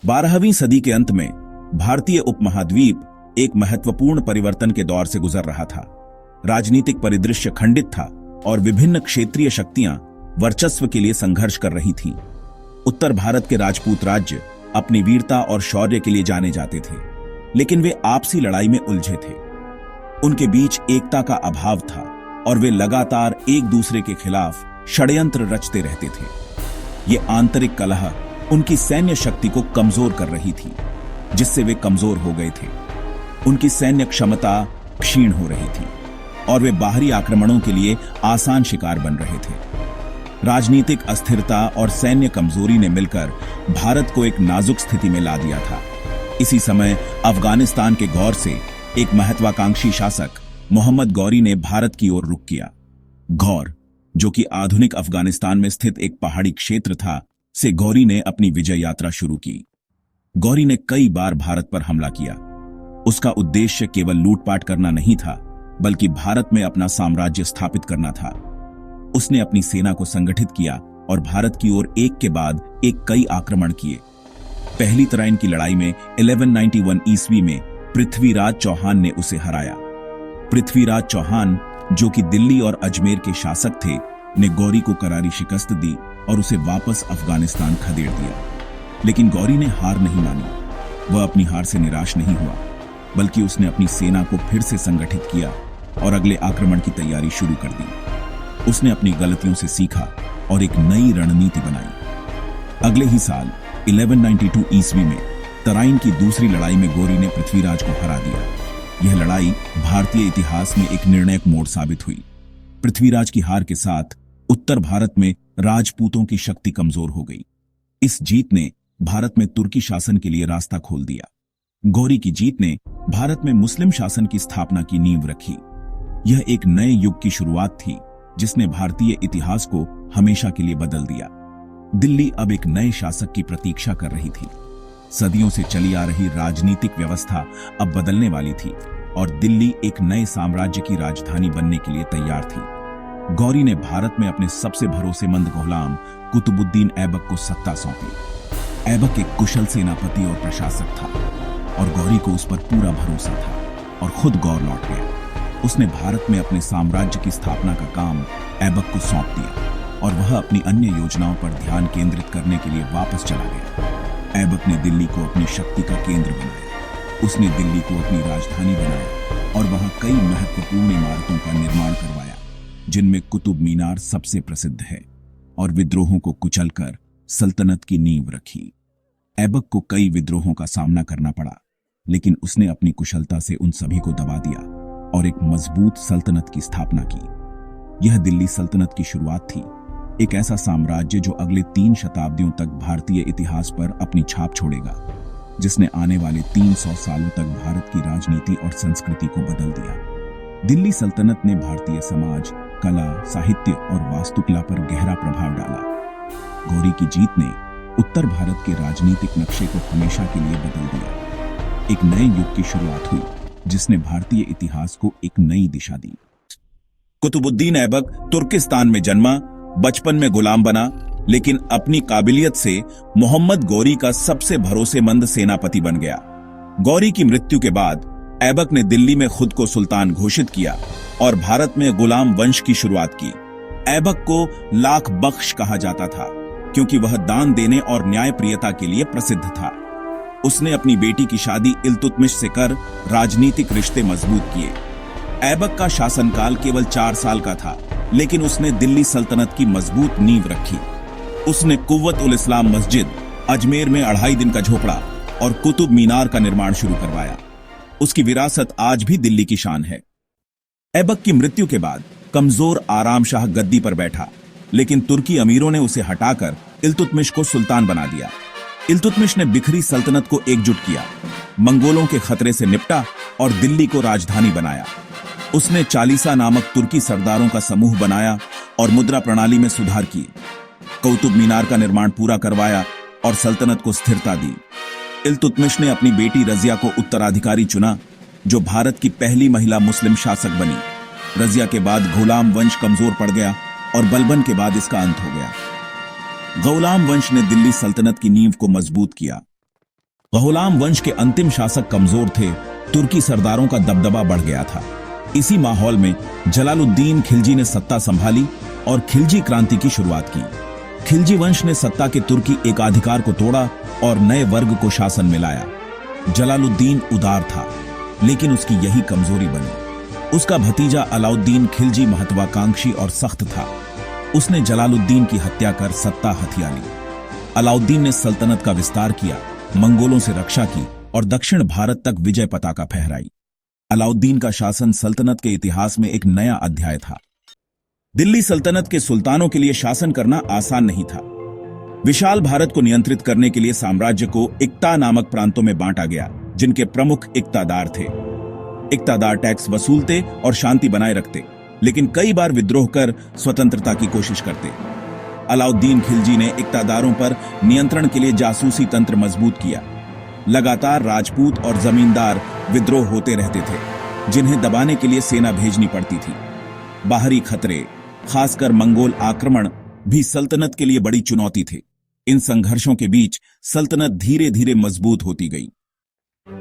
12वीं सदी के अंत में भारतीय उपमहाद्वीप एक महत्वपूर्ण परिवर्तन के दौर से गुजर रहा था। राजनीतिक परिदृश्य खंडित था और विभिन्न क्षेत्रीय शक्तियां वर्चस्व के लिए संघर्ष कर रही थीं। उत्तर भारत के राजपूत राज्य अपनी वीरता और शौर्य के लिए जाने जाते थे, लेकिन वे आपसी लड़ाई में उलझे थे। उनके बीच एकता का अभाव था और वे लगातार एक दूसरे के खिलाफ षड्यंत्र रचते रहते थे। ये आंतरिक कलह उनकी सैन्य शक्ति को कमजोर कर रही थी, जिससे वे कमजोर हो गए थे। उनकी सैन्य क्षमता क्षीण हो रही थी और वे बाहरी आक्रमणों के लिए आसान शिकार बन रहे थे। राजनीतिक अस्थिरता और सैन्य कमजोरी ने मिलकर भारत को एक नाजुक स्थिति में ला दिया था। इसी समय अफगानिस्तान के गौर से एक महत्वाकांक्षी शासक मोहम्मद गौरी ने भारत की ओर रुख किया। गौर, जो कि आधुनिक अफगानिस्तान में स्थित एक पहाड़ी क्षेत्र था, से गौरी ने अपनी विजय यात्रा शुरू की। गौरी ने कई बार भारत पर हमला किया। उसका उद्देश्य केवल लूटपाट करना नहीं था, बल्कि भारत में अपना साम्राज्य स्थापित करना था। उसने अपनी सेना को संगठित किया और भारत की ओर एक के बाद एक कई आक्रमण किए। पहली तराइन की लड़ाई में 1191 ईस्वी में पृथ्वीराज चौहान ने उसे हराया। पृथ्वीराज चौहान, जो कि दिल्ली और अजमेर के शासक थे, ने गौरी को करारी शिकस्त दी और उसे वापस अफगानिस्तान खदेड़ दिया। लेकिन गौरी ने हार नहीं मानी। वह अपनी हार से निराश नहीं हुआ, बल्कि उसने अपनी सेना को फिर से संगठित किया और अगले आक्रमण की तैयारी शुरू कर दी। उसने अपनी गलतियों से सीखा और एक नई रणनीति बनाई। अगले ही साल 1192 ईस्वी में तराइन की दूसरी लड़ाई में गौरी ने पृथ्वीराज को हरा दिया। यह लड़ाई भारतीय इतिहास में एक निर्णायक मोड़ साबित हुई। पृथ्वीराज की हार के साथ उत्तर भारत में राजपूतों की शक्ति कमजोर हो गई। इस जीत ने भारत में तुर्की शासन के लिए रास्ता खोल दिया। गौरी की जीत ने भारत में मुस्लिम शासन की स्थापना की नींव रखी। यह एक नए युग की शुरुआत थी, जिसने भारतीय इतिहास को हमेशा के लिए बदल दिया। दिल्ली अब एक नए शासक की प्रतीक्षा कर रही थी। सदियों से चली आ रही राजनीतिक व्यवस्था अब बदलने वाली थी और दिल्ली एक नए साम्राज्य की राजधानी बनने के लिए तैयार थी। गौरी ने भारत में अपने सबसे भरोसेमंद गुलाम कुतुबुद्दीन ऐबक को सत्ता सौंपी। ऐबक एक कुशल सेनापति और प्रशासक था और गौरी को उस पर पूरा भरोसा था और खुद गौर लौट गया। उसने भारत में अपने साम्राज्य की स्थापना का काम ऐबक को सौंप दिया और वह अपनी अन्य योजनाओं पर ध्यान केंद्रित करने के लिए वापस चला गया। ऐबक ने दिल्ली को अपनी शक्ति का केंद्र बनाया। उसने दिल्ली को अपनी राजधानी बनाया और वहां कई महत्वपूर्ण इमारतों का निर्माण करवाया, जिनमें कुतुब मीनार सबसे प्रसिद्ध है, और विद्रोहों को कुचलकर सल्तनत की नींव रखी। ऐबक को कई विद्रोहों का सामना करना पड़ा, लेकिन उसने अपनी कुशलता से उन सभी को दबा दिया और एक मजबूत सल्तनत की स्थापना की। यह दिल्ली सल्तनत की शुरुआत थी, एक ऐसा साम्राज्य जो अगले 3 शताब्दियों तक भारतीय इतिहास पर अपनी छाप छोड़ेगा, जिसने आने वाले 300 सालों तक भारत की राजनीति और संस्कृति को बदल दिया। दिल्ली सल्तनत ने भारतीय समाज, कला, साहित्य और वास्तुकला पर गहरा प्रभाव डाला। गौरी की जीत ने उत्तर भारत के राजनीतिक नक्शे को हमेशा के लिए बदल दिया। एक नए युग की शुरुआत हुई, जिसने भारतीय इतिहास को एक नई दिशा दी। कुतुबुद्दीन ऐबक तुर्किस्तान में जन्मा, बचपन में गुलाम बना, लेकिन अपनी काबिलियत से मोहम्मद गौरी का सबसे भरोसेमंद सेनापति बन गया। गौरी की मृत्यु के बाद ऐबक ने दिल्ली में खुद को सुल्तान घोषित किया और भारत में गुलाम वंश की शुरुआत की। ऐबक को लाख बख्श कहा जाता था, क्योंकि वह दान देने और न्यायप्रियता के लिए प्रसिद्ध था। उसने अपनी बेटी की शादी इल्तुतमिश से कर राजनीतिक रिश्ते मजबूत किए। ऐबक का शासनकाल केवल 4 साल का था, लेकिन उसने दिल्ली सल्तनत की मजबूत नींव रखी। उसने कुव्वत उल इस्लाम मस्जिद, अजमेर में 2.5 दिन का झोपड़ा और कुतुब मीनार का निर्माण शुरू करवाया। उसकी विरासत आज भी दिल्ली की शान है। ऐबक की मृत्यु के बाद कमजोर आराम शाह गद्दी पर बैठा, लेकिन तुर्की अमीरों ने उसे हटाकर इल्तुतमिश को सुल्तान बना दिया। इल्तुतमिश ने बिखरी सल्तनत को एकजुट किया, मंगोलों के खतरे से निपटा और दिल्ली को राजधानी बनाया। उसने चालीसा नामक तुर्की सरदारों का समूह बनाया और मुद्रा प्रणाली में सुधार किए। कुतुब मीनार का निर्माण पूरा करवाया और सल्तनत को स्थिरता दी। इल्तुतमिश ने अपनी बेटी रजिया को उत्तराधिकारी चुना, जो भारत की पहली महिला मुस्लिम शासक बनी। रजिया के बाद गुलाम वंश कमजोर पड़ गया और बलबन के बाद इसका अंत हो गया। गुलाम वंश ने दिल्ली सल्तनत की नींव को मजबूत किया। गहुलाम वंश के अंतिम शासक कमजोर थे, तुर्की सरदारों का दबदबा बढ़ गया था। इसी माहौल में जलालुद्दीन खिलजी ने सत्ता संभाली और खिलजी क्रांति की शुरुआत की। खिलजी वंश ने सत्ता के तुर्की एकाधिकार को तोड़ा और नए वर्ग को शासन में लाया। जलालुद्दीन उदार था, लेकिन उसकी यही कमजोरी बनी। उसका भतीजा अलाउद्दीन खिलजी महत्वाकांक्षी और सख्त था। उसने जलालुद्दीन की हत्या कर सत्ता हथिया ली। अलाउद्दीन ने सल्तनत का विस्तार किया, मंगोलों से रक्षा की और दक्षिण भारत तक विजय पताका फहराई। अलाउद्दीन का शासन सल्तनत के इतिहास में एक नया अध्याय था। दिल्ली सल्तनत के सुल्तानों के लिए शासन करना आसान नहीं था। विशाल भारत को नियंत्रित करने के लिए साम्राज्य को इक्ता नामक प्रांतों में बांटा गया, जिनके प्रमुख इक्तादार थे। इक्तादार टैक्स वसूलते और शांति बनाए रखते, लेकिन कई बार विद्रोह कर स्वतंत्रता की कोशिश करते। अलाउद्दीन खिलजी ने इक्तादारों पर नियंत्रण के लिए जासूसी तंत्र मजबूत किया। लगातार राजपूत और जमींदार विद्रोह होते रहते थे, जिन्हें दबाने के लिए सेना भेजनी पड़ती थी। बाहरी खतरे, खासकर मंगोल आक्रमण, भी सल्तनत के लिए बड़ी चुनौती थे। इन संघर्षों के बीच सल्तनत धीरे धीरे मजबूत होती गई।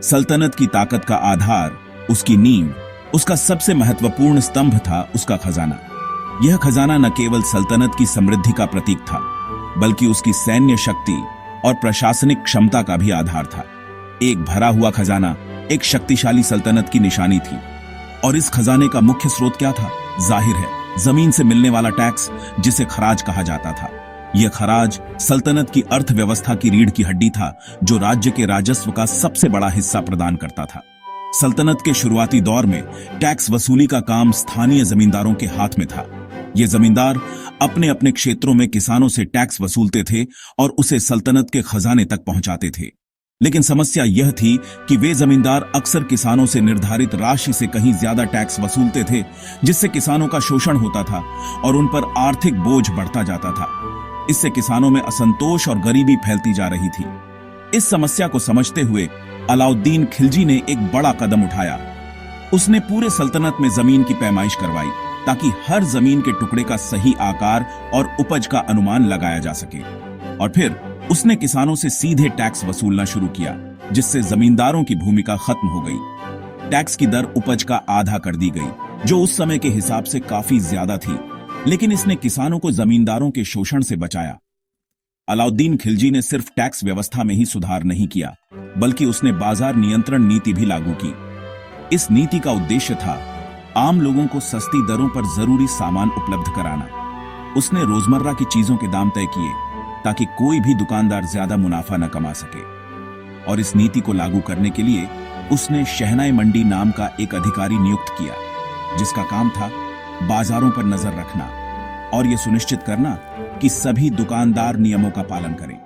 सल्तनत की ताकत का आधार, उसकी नींव, उसका सबसे महत्वपूर्ण स्तंभ था उसका खजाना। यह खजाना न केवल सल्तनत की समृद्धि का प्रतीक था, बल्कि उसकी सैन्य शक्ति और प्रशासनिक क्षमता का भी आधार था। एक भरा हुआ खजाना एक शक्तिशाली सल्तनत की निशानी थी। और इस खजाने का मुख्य स्रोत क्या था? जाहिर है, जमीन से मिलने वाला टैक्स, जिसे खराज कहा जाता था। यह खराज सल्तनत की अर्थव्यवस्था की रीढ़ की हड्डी था, जो राज्य के राजस्व का सबसे बड़ा हिस्सा प्रदान करता था। सल्तनत के शुरुआती दौर में टैक्स वसूली का काम स्थानीय जमींदारों के हाथ में था। ये जमींदार अपने अपने क्षेत्रों में किसानों से टैक्स वसूलते थे और उसे सल्तनत के खजाने तक पहुंचाते थे। लेकिन समस्या यह थी कि वे जमींदार अक्सर किसानों से निर्धारित राशि से कहीं ज्यादा टैक्स वसूलते थे, जिससे किसानों का शोषण होता था और उन पर आर्थिक बोझ बढ़ता जाता था। इससे किसानों में असंतोष और गरीबी फैलती जा रही थी। इस समस्या को समझते हुए अलाउद्दीन खिलजी ने एक बड़ा कदम उठाया। उसने पूरे सल्तनत में जमीन की पैमाइश करवाई, ताकि हर जमीन के टुकड़े का सही आकार और उपज का अनुमान लगाया जा सके। और फिर उसने किसानों से सीधे टैक्स वसूलना शुरू किया, जिससे जमींदारों की भूमिका खत्म हो गई। टैक्स की दर उपज का आधा कर दी गई, जो उस समय के हिसाब से काफी ज्यादा थी, लेकिन इसने किसानों को जमींदारों के शोषण से बचाया। अलाउद्दीन खिलजी ने सिर्फ टैक्स व्यवस्था में ही सुधार नहीं किया, बल्कि उसने बाजार नियंत्रण नीति भी लागू की। इस नीति का उद्देश्य था आम लोगों को सस्ती दरों पर जरूरी सामान उपलब्ध कराना। उसने रोजमर्रा की चीजों के दाम तय किए, ताकि कोई भी दुकानदार ज्यादा मुनाफा न कमा सके। और इस नीति को लागू करने के लिए उसने शहनाई मंडी नाम का एक अधिकारी नियुक्त किया, जिसका काम था बाजारों पर नजर रखना और यह सुनिश्चित करना कि सभी दुकानदार नियमों का पालन करें।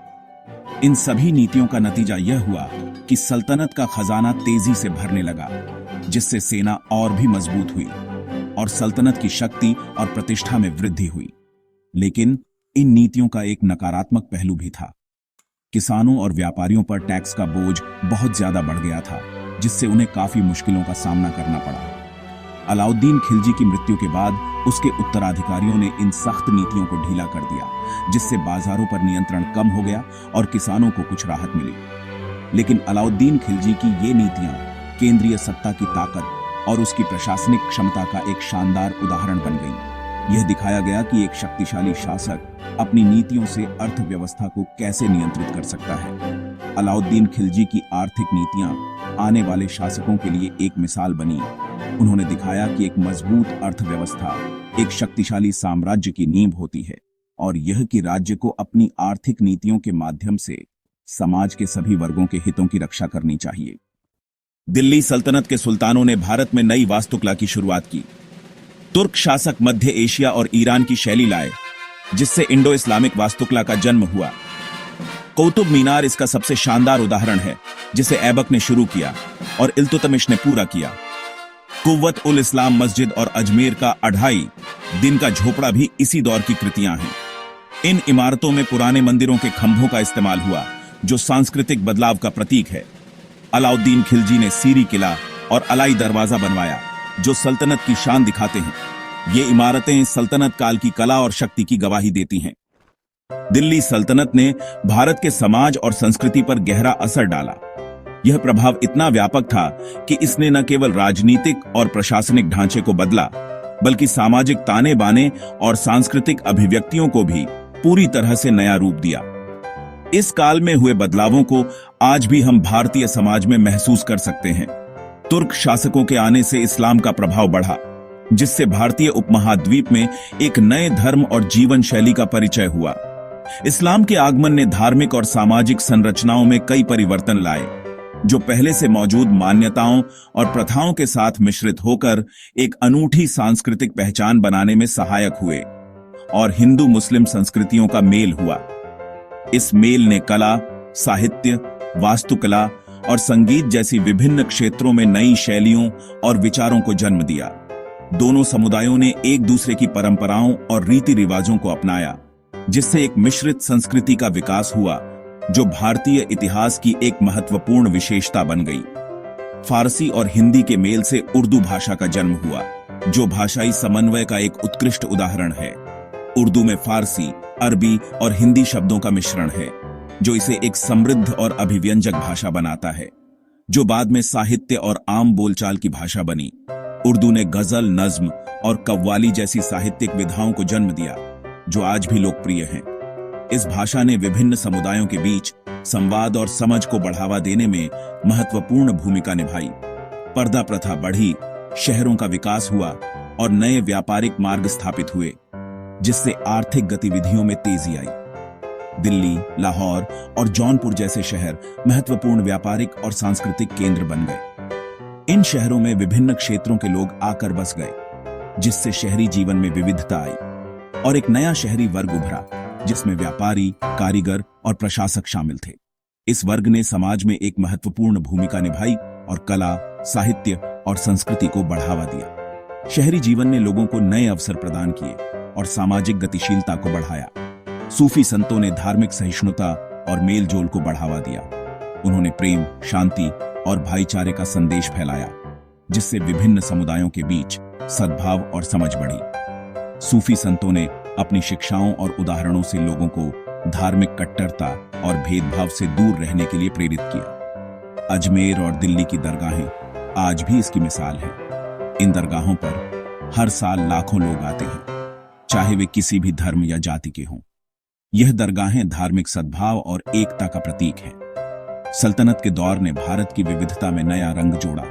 इन सभी नीतियों का नतीजा यह हुआ कि सल्तनत का खजाना तेजी से भरने लगा, जिससे सेना और भी मजबूत हुई और सल्तनत की शक्ति और प्रतिष्ठा में वृद्धि हुई। लेकिन इन नीतियों का एक नकारात्मक पहलू भी था। किसानों और व्यापारियों पर टैक्स का बोझ बहुत ज्यादा बढ़ गया था, जिससे उन्हें काफी मुश्किलों का सामना करना पड़ा। अलाउद्दीन खिलजी की मृत्यु के बाद उसके उत्तराधिकारियों ने इन सख्त नीतियों को ढीला कर दिया, जिससे बाजारों पर नियंत्रण कम हो गया और किसानों को कुछ राहत मिली। लेकिन अलाउद्दीन खिलजी की ये नीतियां केंद्रीय सत्ता की ताकत और उसकी प्रशासनिक क्षमता का एक शानदार उदाहरण बन गई। यह दिखाया गया कि एक शक्तिशाली शासक अपनी नीतियों से अर्थव्यवस्था को कैसे नियंत्रित कर सकता है। अलाउद्दीन खिलजी की आर्थिक नीतियां आने वाले शासकों के लिए एक मिसाल बनी। उन्होंने दिखाया कि एक मजबूत अर्थव्यवस्था एक शक्तिशाली साम्राज्य की नींव होती है, और यह कि राज्य को अपनी आर्थिक नीतियों के माध्यम से समाज के सभी वर्गों के हितों की रक्षा करनी चाहिए। दिल्ली सल्तनत के सुल्तानों ने भारत में नई वास्तुकला की शुरुआत की। तुर्क शासक मध्य एशिया और ईरान की शैली लाए, जिससे इंडो इस्लामिक वास्तुकला का जन्म हुआ। कौतुब मीनार इसका सबसे शानदार उदाहरण है, जिसे ऐबक ने शुरू किया और इल्तुतमिश ने पूरा किया। कुव्वत उल इस्लाम मस्जिद और अजमेर का 2.5 दिन का झोपड़ा भी इसी दौर की कृतियां हैं। इन इमारतों में पुराने मंदिरों के खंभों का इस्तेमाल हुआ, जो सांस्कृतिक बदलाव का प्रतीक है। अलाउद्दीन खिलजी ने सीरी किला और अलाई दरवाजा बनवाया, जो सल्तनत की शान दिखाते हैं। ये इमारतें सल्तनत काल की कला और शक्ति की गवाही देती हैं। दिल्ली सल्तनत ने भारत के समाज और संस्कृति पर गहरा असर डाला। यह प्रभाव इतना व्यापक था कि इसने न केवल राजनीतिक और प्रशासनिक ढांचे को बदला, बल्कि सामाजिक ताने बाने और सांस्कृतिक अभिव्यक्तियों को भी पूरी तरह से नया रूप दिया। इस काल में हुए बदलावों को आज भी हम भारतीय समाज में महसूस कर सकते हैं। तुर्क शासकों के आने से इस्लाम का प्रभाव बढ़ा, जिससे भारतीय उपमहाद्वीप में एक नए धर्म और जीवन शैली का परिचय हुआ। इस्लाम के आगमन ने धार्मिक और सामाजिक संरचनाओं में कई परिवर्तन लाए, जो पहले से मौजूद मान्यताओं और प्रथाओं के साथ मिश्रित होकर एक अनूठी सांस्कृतिक पहचान बनाने में सहायक हुए, और हिंदू मुस्लिम संस्कृतियों का मेल हुआ। इस मेल ने कला, साहित्य, वास्तुकला और संगीत जैसी विभिन्न क्षेत्रों में नई शैलियों और विचारों को जन्म दिया। दोनों समुदायों ने एक दूसरे की परंपराओं और रीति रिवाजों को अपनाया, जिससे एक मिश्रित संस्कृति का विकास हुआ, जो भारतीय इतिहास की एक महत्वपूर्ण विशेषता बन गई। फारसी और हिंदी के मेल से उर्दू भाषा का जन्म हुआ, जो भाषाई समन्वय का एक उत्कृष्ट उदाहरण है। उर्दू में फारसी, अरबी और हिंदी शब्दों का मिश्रण है, जो इसे एक समृद्ध और अभिव्यंजक भाषा बनाता है, जो बाद में साहित्य और आम बोलचाल की भाषा बनी। उर्दू ने गजल, नज्म और कव्वाली जैसी साहित्यिक विधाओं को जन्म दिया, जो आज भी लोकप्रिय हैं। इस भाषा ने विभिन्न समुदायों के बीच संवाद और समझ को बढ़ावा देने में महत्वपूर्ण भूमिका निभाई। पर्दा प्रथा बढ़ी, शहरों का विकास हुआ और नए व्यापारिक मार्ग स्थापित हुए, जिससे आर्थिक गतिविधियों में तेजी आई। दिल्ली, लाहौर और जौनपुर जैसे शहर महत्वपूर्ण व्यापारिक और सांस्कृतिक केंद्र बन गए। इन शहरों में विभिन्न क्षेत्रों के लोग आकर बस गए, जिससे शहरी जीवन में विविधता आई और एक नया शहरी वर्ग उभरा, जिसमें व्यापारी, कारीगर और प्रशासक शामिल थे। इस वर्ग ने समाज में एक महत्वपूर्ण भूमिका निभाई और कला, साहित्य और संस्कृति को बढ़ावा दिया। शहरी जीवन ने लोगों को नए अवसर प्रदान किए और सामाजिक गतिशीलता को बढ़ाया। सूफी संतों ने धार्मिक सहिष्णुता और मेलजोल को बढ़ावा दिया। उन्होंने प्रेम, शांति और भाईचारे का संदेश फैलाया, जिससे विभिन्न समुदायों के बीच सद्भाव और समझ बढ़ी। सूफी संतों ने अपनी शिक्षाओं और उदाहरणों से लोगों को धार्मिक कट्टरता और भेदभाव से दूर रहने के लिए प्रेरित किया। अजमेर और दिल्ली की दरगाहें आज भी इसकी मिसाल हैं। इन दरगाहों पर हर साल लाखों लोग आते हैं, चाहे वे किसी भी धर्म या जाति के हों। यह दरगाहें धार्मिक सद्भाव और एकता का प्रतीक हैं। सल्तनत के दौर ने भारत की विविधता में नया रंग जोड़ा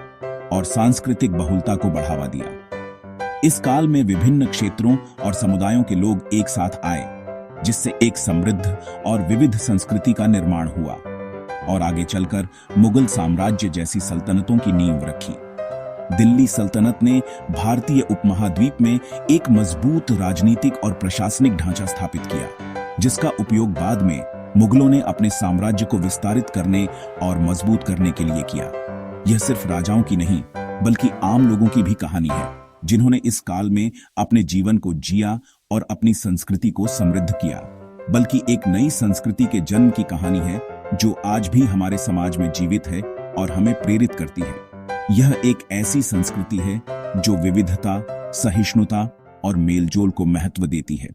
और सांस्कृतिक बहुलता को बढ़ावा दिया। इस काल में विभिन्न क्षेत्रों और समुदायों के लोग एक साथ आए, जिससे एक समृद्ध और विविध संस्कृति का निर्माण हुआ और आगे चलकर मुगल साम्राज्य जैसी सल्तनतों की नींव रखी। दिल्ली सल्तनत ने भारतीय उपमहाद्वीप में एक मजबूत राजनीतिक और प्रशासनिक ढांचा स्थापित किया, जिसका उपयोग बाद में मुगलों ने अपने साम्राज्य को विस्तारित करने और मजबूत करने के लिए किया। यह सिर्फ राजाओं की नहीं, बल्कि आम लोगों की भी कहानी है, जिन्होंने इस काल में अपने जीवन को जिया और अपनी संस्कृति को समृद्ध किया। बल्कि एक नई संस्कृति के जन्म की कहानी है, जो आज भी हमारे समाज में जीवित है और हमें प्रेरित करती है। यह एक ऐसी संस्कृति है जो विविधता, सहिष्णुता और मेलजोल को महत्व देती है।